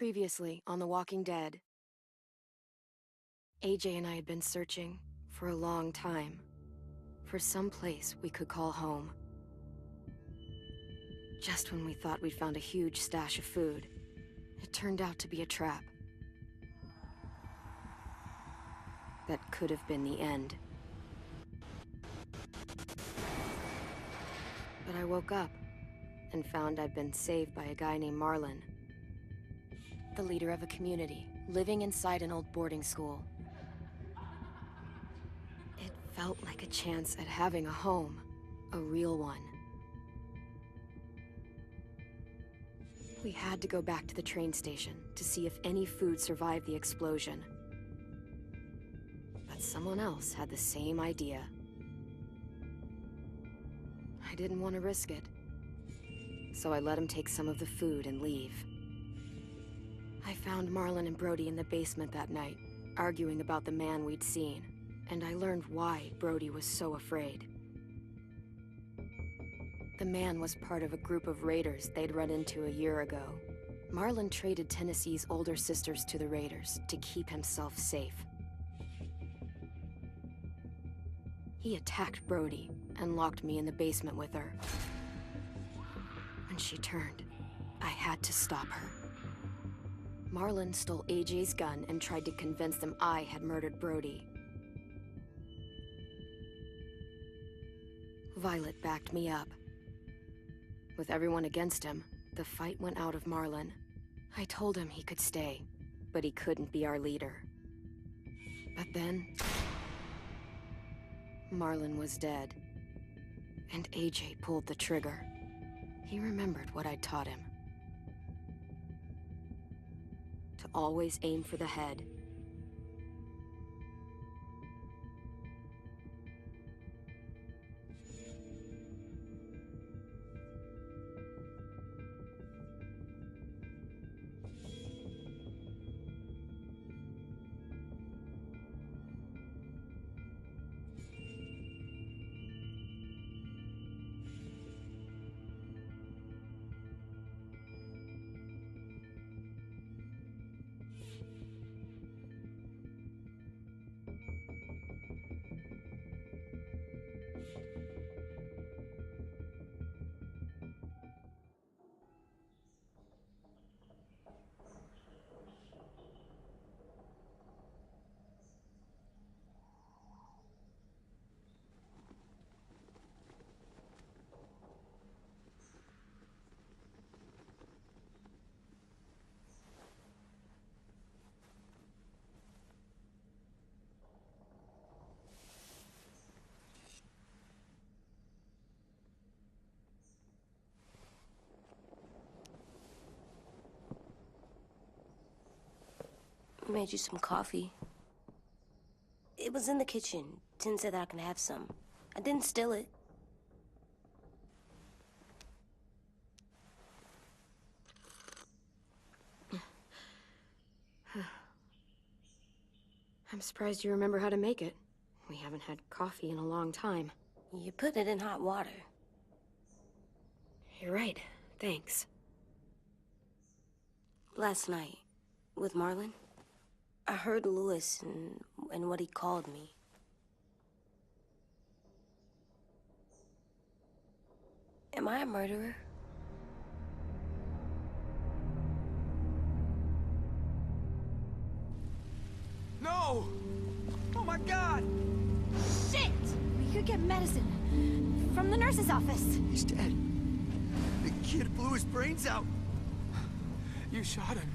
Previously on The Walking Dead, AJ and I had been searching for a long time for some place we could call home. Just when we thought we'd found a huge stash of food, it turned out to be a trap. That could have been the end. But I woke up and found I'd been saved by a guy named Marlon, the leader of a community living inside an old boarding school. It felt like a chance at having a home, a real one. We had to go back to the train station to see if any food survived the explosion. But someone else had the same idea. I didn't want to risk it, so I let him take some of the food and leave. I found Marlon and Brody in the basement that night, arguing about the man we'd seen, and I learned why Brody was so afraid. The man was part of a group of raiders they'd run into a year ago. Marlon traded Tennessee's older sisters to the raiders to keep himself safe. He attacked Brody and locked me in the basement with her. When she turned, I had to stop her. Marlon stole AJ's gun and tried to convince them I had murdered Brody. Violet backed me up. With everyone against him, the fight went out of Marlon. I told him he could stay, but he couldn't be our leader. But then, Marlon was dead, and AJ pulled the trigger. He remembered what I'd taught him. To always aim for the head. I made you some coffee. It was in the kitchen. Tin said that I can have some. I didn't steal it. I'm surprised you remember how to make it. We haven't had coffee in a long time. You put it in hot water. You're right. Thanks. Last night, with Marlon, I heard Lewis and what he called me. Am I a murderer? No! Oh my God! Shit! We could get medicine from the nurse's office. He's dead. The kid blew his brains out. You shot him.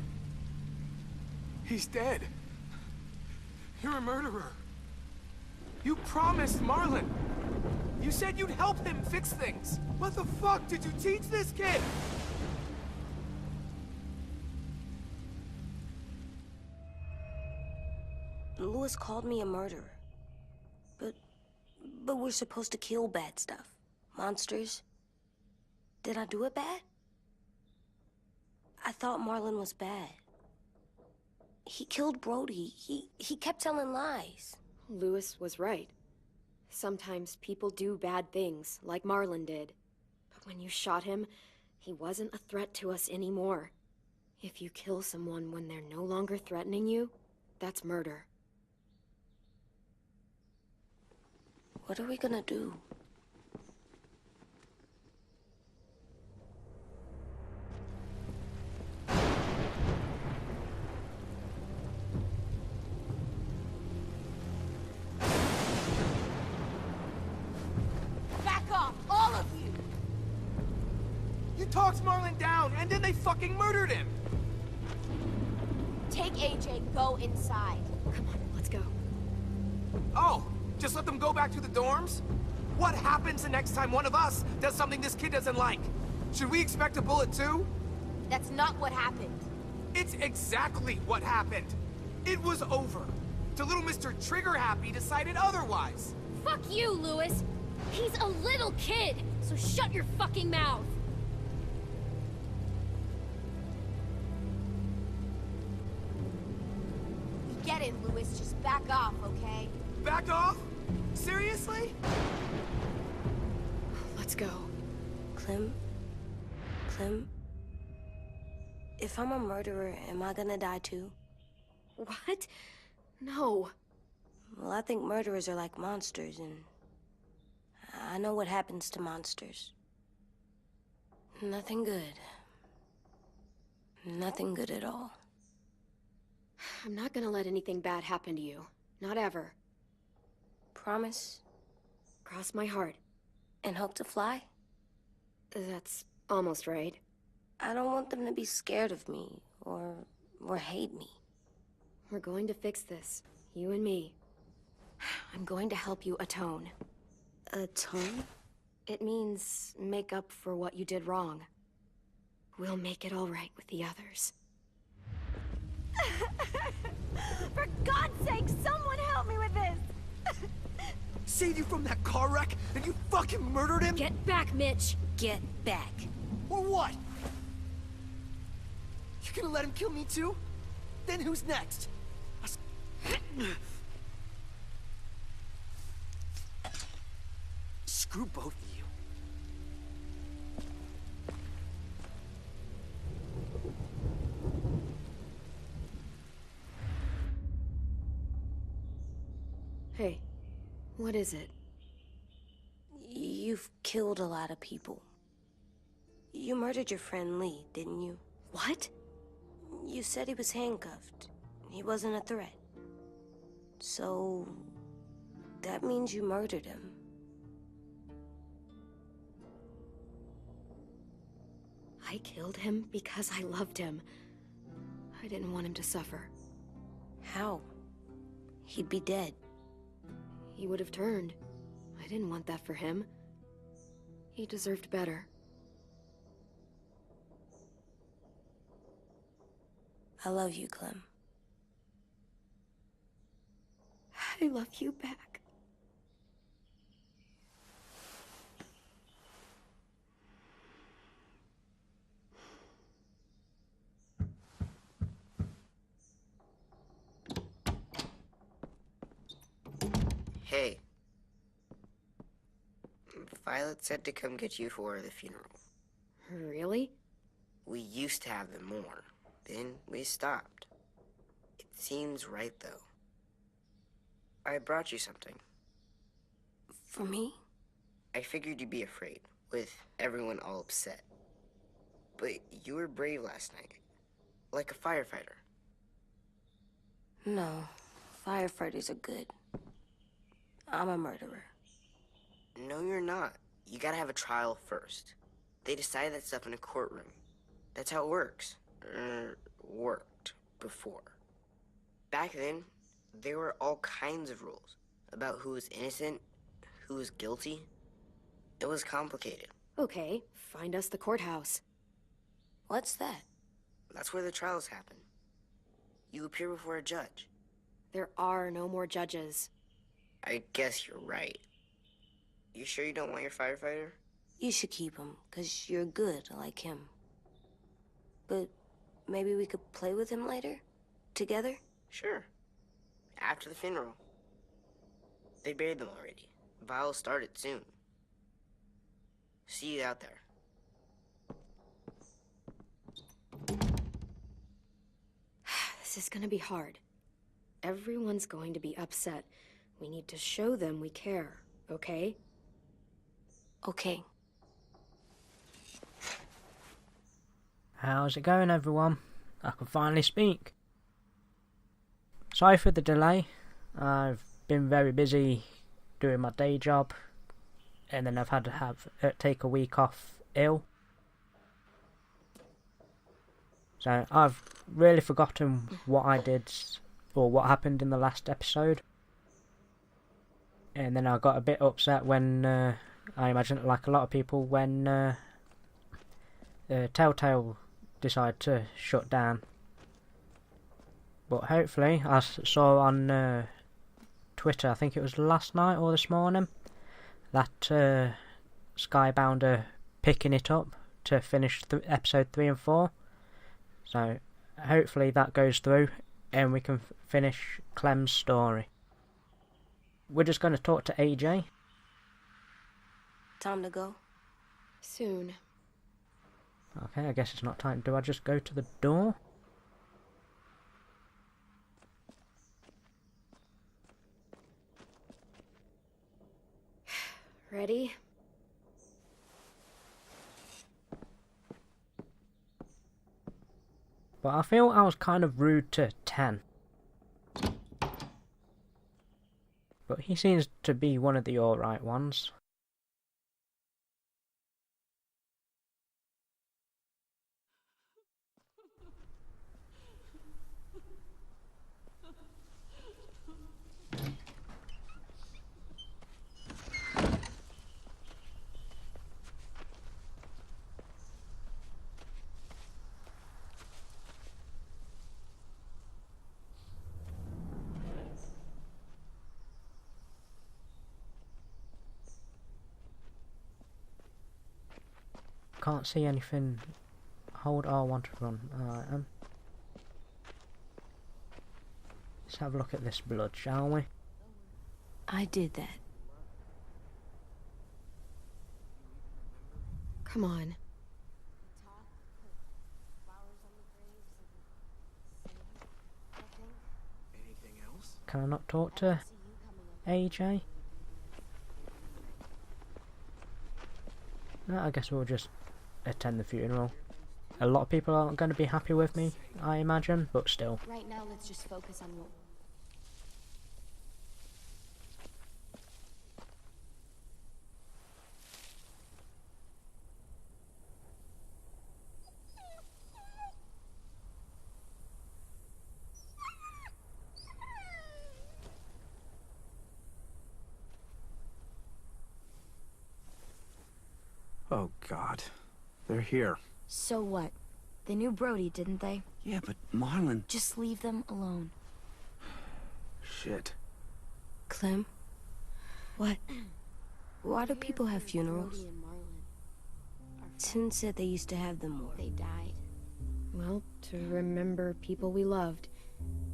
He's dead. You're a murderer. You promised Marlon. You said you'd help him fix things. What the fuck did you teach this kid? Lewis called me a murderer. But we're supposed to kill bad stuff. Monsters. Did I do it bad? I thought Marlon was bad. He killed Brody. He kept telling lies. Lewis was right. Sometimes people do bad things, like Marlon did. But when you shot him, he wasn't a threat to us anymore. If you kill someone when they're no longer threatening you, that's murder. What are we gonna do? Back off, all of you! You talked Marlon down, and then they fucking murdered him! Take AJ and go inside. Come on, let's go. Oh, just let them go back to the dorms? What happens the next time one of us does something this kid doesn't like? Should we expect a bullet too? That's not what happened. It's exactly what happened. It was over. The little Mr. Trigger Happy decided otherwise. Fuck you, Lewis! He's a little kid, so shut your fucking mouth! You get it, Lewis. Just back off, okay? Back off? Seriously? Let's go. Clem? If I'm a murderer, am I gonna die too? What? No. Well, I think murderers are like monsters, and I know what happens to monsters. Nothing good. Nothing good at all. I'm not gonna let anything bad happen to you. Not ever. Promise? Cross my heart. And hope to fly? That's almost right. I don't want them to be scared of me, or hate me. We're going to fix this. You and me. I'm going to help you atone. Atone? It means make up for what you did wrong. We'll make it all right with the others. For God's sake, someone help me with this! Saved you from that car wreck, and you fucking murdered him? Get back, Mitch! Get back. Or what? You gonna let him kill me too? Then who's next? Screw both of you. Hey, what is it? You've killed a lot of people. You murdered your friend Lee, didn't you? What? You said he was handcuffed. He wasn't a threat. So, that means you murdered him. I killed him because I loved him. I didn't want him to suffer. How? He'd be dead. He would have turned. I didn't want that for him. He deserved better. I love you, Clem. I love you back. Hey. Violet said to come get you for the funeral. Really? We used to have them more. Then we stopped. It seems right, though. I brought you something. For me? I figured you'd be afraid, with everyone all upset. But you were brave last night. Like a firefighter. No. Firefighters are good. I'm a murderer. No, you're not. You gotta have a trial first. They decide that stuff in a courtroom. That's how it works. Worked before. Back then, there were all kinds of rules about who was innocent, who was guilty. It was complicated. Okay, find us the courthouse. What's that? That's where the trials happen. You appear before a judge. There are no more judges. I guess you're right. You sure you don't want your firefighter? You should keep him, 'cause you're good like him. But maybe we could play with him later? Together? Sure. After the funeral. They buried them already. Vile'll start it soon. See you out there. This is gonna be hard. Everyone's going to be upset. We need to show them we care, okay? Okay. How's it going, everyone? I can finally speak. Sorry for the delay. I've been very busy doing my day job, and then I've had to take a week off ill. So I've really forgotten what I did or what happened in the last episode. And then I got a bit upset when, I imagine like a lot of people, when Telltale decided to shut down. But hopefully, I saw on Twitter, I think it was last night or this morning, that Skybound are picking it up to finish episode 3 and 4. So hopefully that goes through and we can finish Clem's story. We're just going to talk to AJ. Time to go? Soon. Okay, I guess it's not time. Do I just go to the door? Ready? But I feel I was kind of rude to 10. But he seems to be one of the alright ones. Can't see anything. Hold R1 to run. Alright, let's have a look at this blood, shall we? I did that. Come on. Anything else? Can I not talk to AJ? No, I guess we'll just attend the funeral. A lot of people aren't going to be happy with me, I imagine, but still. Right now, let's just focus on what... Oh, God. They're here. So what? They knew Brody, didn't they? Yeah, but Marlon... Just leave them alone. Shit. Clem? What? Why do people have funerals? Sin said they used to have them more. They died. Well, to remember people we loved.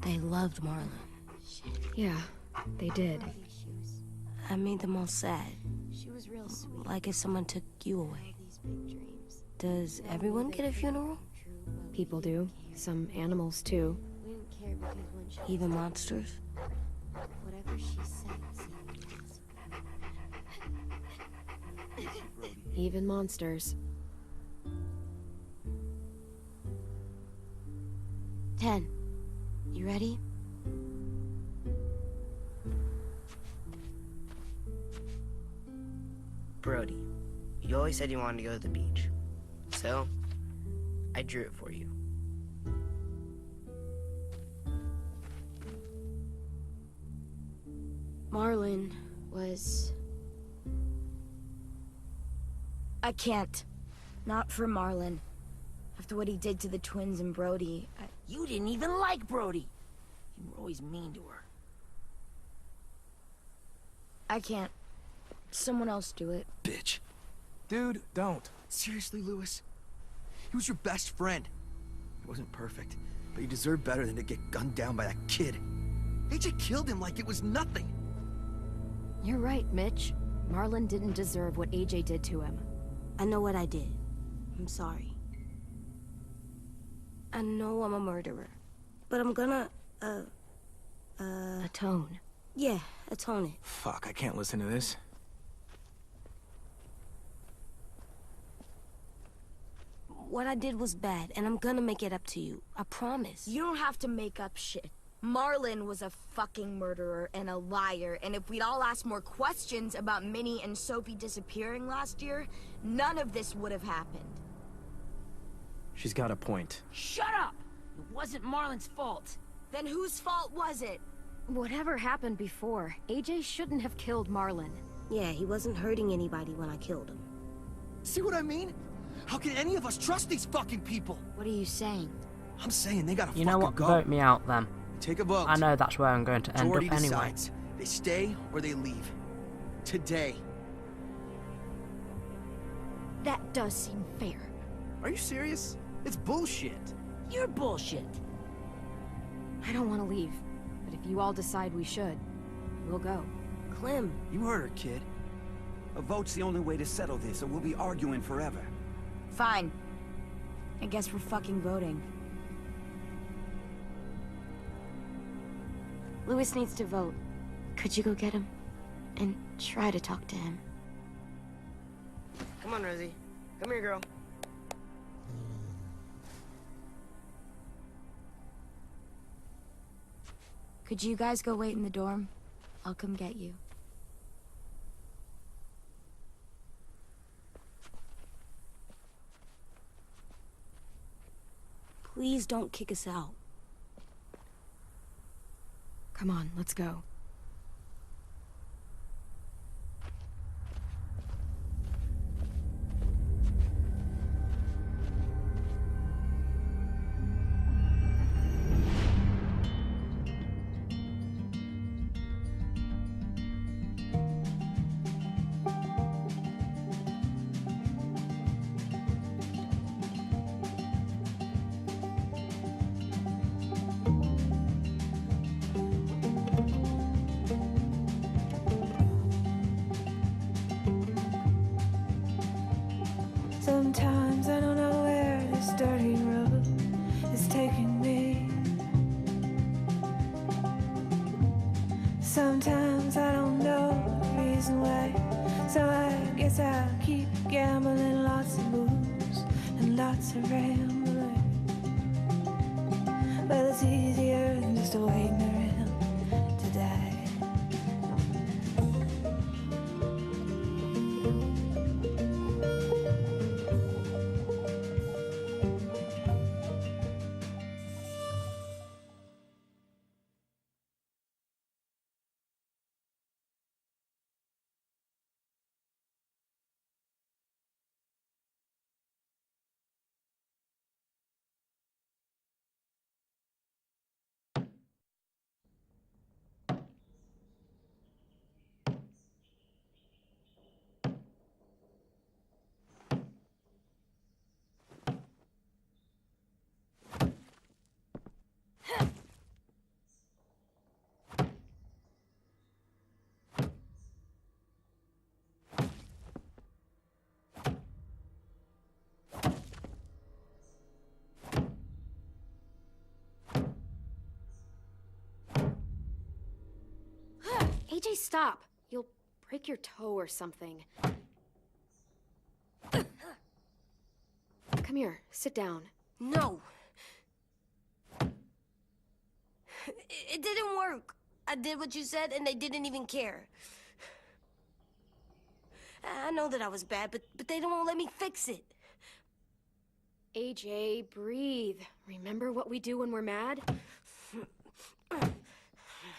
They loved Marlon. Yeah, they did. I made them all sad. She was real sweet. Like if someone took you away. These big dreams. Does everyone get a funeral? People do. Some animals, too. We didn't care because when she... Even monsters? Whatever she said Even monsters. 10. You ready? Brody, you always said you wanted to go to the beach. So, I drew it for you. Marlon was... I can't. Not for Marlon. After what he did to the twins and Brody, You didn't even like Brody. You were always mean to her. I can't. Someone else do it. Bitch. Dude, don't. Seriously, Lewis? He was your best friend. He wasn't perfect, but he deserved better than to get gunned down by that kid. AJ killed him like it was nothing. You're right, Mitch. Marlon didn't deserve what AJ did to him. I know what I did. I'm sorry. I know I'm a murderer, but I'm gonna, Atone. yeah, atone it. Fuck, I can't listen to this. What I did was bad, and I'm gonna make it up to you. I promise. You don't have to make up shit. Marlon was a fucking murderer and a liar, and if we'd all asked more questions about Minnie and Sophie disappearing last year, none of this would have happened. She's got a point. Shut up! It wasn't Marlon's fault. Then whose fault was it? Whatever happened before, AJ shouldn't have killed Marlon. Yeah, he wasn't hurting anybody when I killed him. See what I mean? How can any of us trust these fucking people? What are you saying? I'm saying they gotta You know what? go. Vote me out then. Take a vote. I know that's where I'm going to end Majority up anyway. decides. They stay or they leave. Today. That does seem fair. Are you serious? It's bullshit. You're bullshit. I don't want to leave, but if you all decide we should, we'll go. Clem, You heard her, kid. A vote's the only way to settle this, or we'll be arguing forever. Fine. I guess we're fucking voting. Louis needs to vote. Could you go get him? And try to talk to him. Come on, Rosie. Come here, girl. Could you guys go wait in the dorm? I'll come get you. please don't kick us out. Come on, let's go. Sometimes I don't know where this dirty road is taking me. Sometimes I don't know the reason why, so I guess I'll keep gambling. Lots of moves and lots of rambling. Well, it's easier than just waiting around to die. AJ, stop! You'll break your toe or something. Come here, sit down. No. It didn't work. I did what you said, and they didn't even care. I know that I was bad, but they don't let me fix it. AJ, breathe. Remember what we do when we're mad?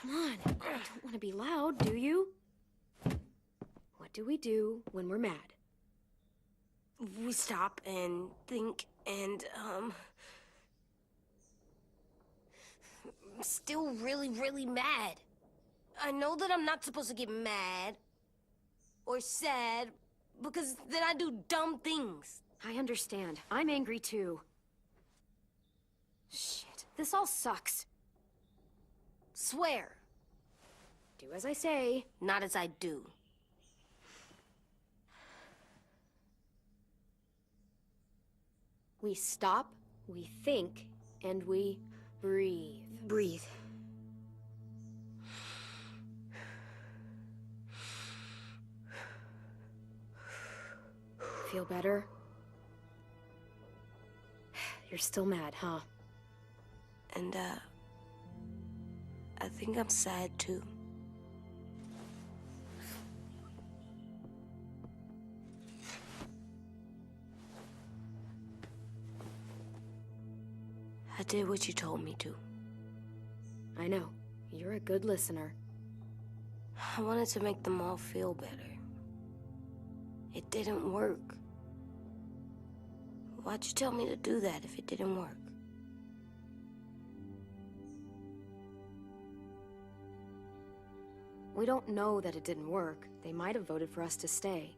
Come on, you don't want to be loud, do you? What do we do when we're mad? We stop and think and, I'm still really, really mad. I know that I'm not supposed to get mad or sad because then I do dumb things. I understand. I'm angry too. Shit, this all sucks. Swear. Do as I say. Not as I do. We stop, we think, and we breathe. Breathe. Feel better? You're still mad, huh? And, I think I'm sad, too. I did what you told me to. I know. You're a good listener. I wanted to make them all feel better. It didn't work. Why'd you tell me to do that if it didn't work? We don't know that it didn't work. They might have voted for us to stay.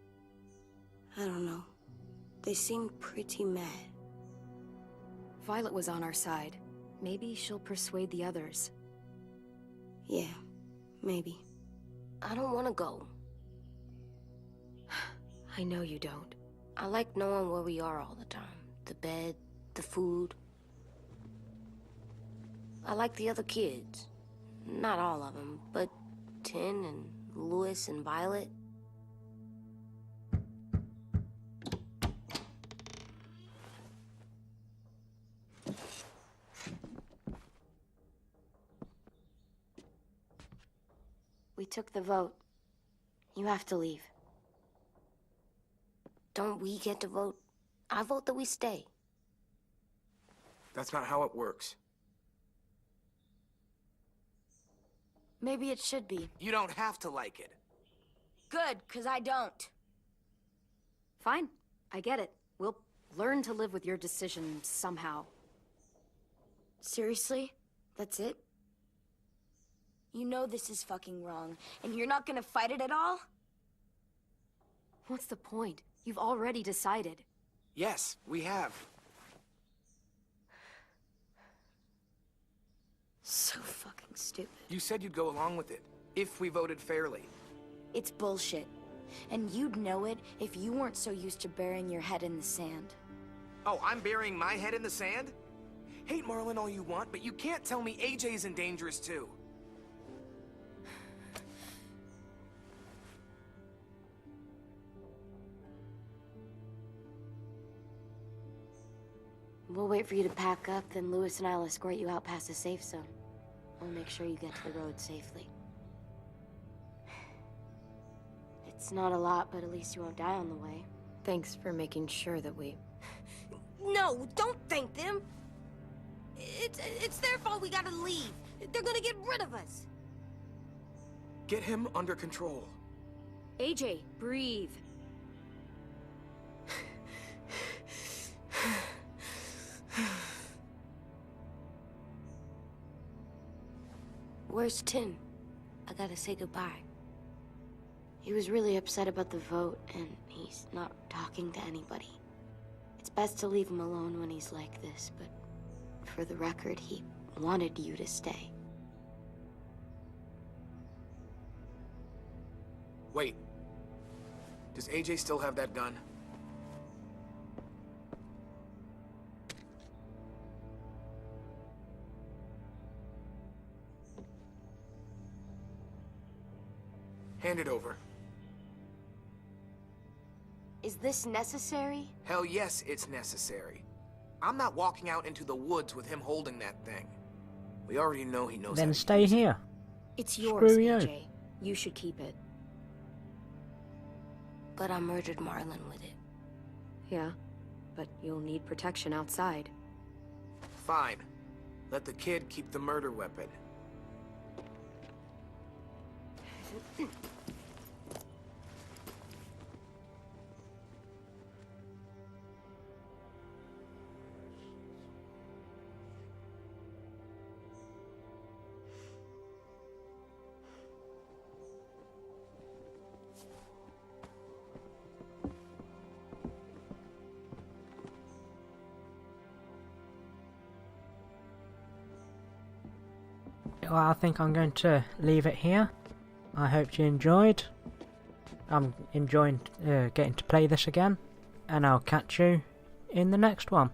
I don't know. They seemed pretty mad. Violet was on our side. Maybe she'll persuade the others. Yeah, maybe. I don't want to go. I know you don't. I like knowing where we are all the time. The bed, the food. I like the other kids. Not all of them, but Tin and Louis and Violet. We took the vote. You have to leave. Don't we get to vote? I vote that we stay. That's not how it works. Maybe it should be. You don't have to like it. Good, 'cause I don't. Fine. I get it. We'll learn to live with your decision somehow. Seriously? That's it? You know this is fucking wrong, and you're not gonna fight it at all? What's the point? You've already decided. Yes, we have. So fucking stupid. You said you'd go along with it, if we voted fairly. It's bullshit. And you'd know it if you weren't so used to burying your head in the sand. Oh, I'm burying my head in the sand? Hate Marlon all you want, but you can't tell me AJ's in dangerous too. We'll wait for you to pack up, then Louis and I'll escort you out past the safe zone. We'll make sure you get to the road safely. It's not a lot, but at least you won't die on the way. Thanks for making sure that we... No, don't thank them! It's their fault we gotta leave. They're gonna get rid of us. Get him under control. AJ, breathe. Where's Tin? I gotta say goodbye. He was really upset about the vote, and he's not talking to anybody. It's best to leave him alone when he's like this, but for the record, he wanted you to stay. Wait. Does AJ still have that gun? Hand it over. Is this necessary? Hell yes, it's necessary. I'm not walking out into the woods with him holding that thing. We already know he knows. Then stay here. It's yours, Screw you. AJ. You should keep it. But I murdered Marlon with it. Yeah, but you'll need protection outside. Fine. Let the kid keep the murder weapon. Well, I think I'm going to leave it here. I hope you enjoyed. I'm enjoying getting to play this again, and I'll catch you in the next one.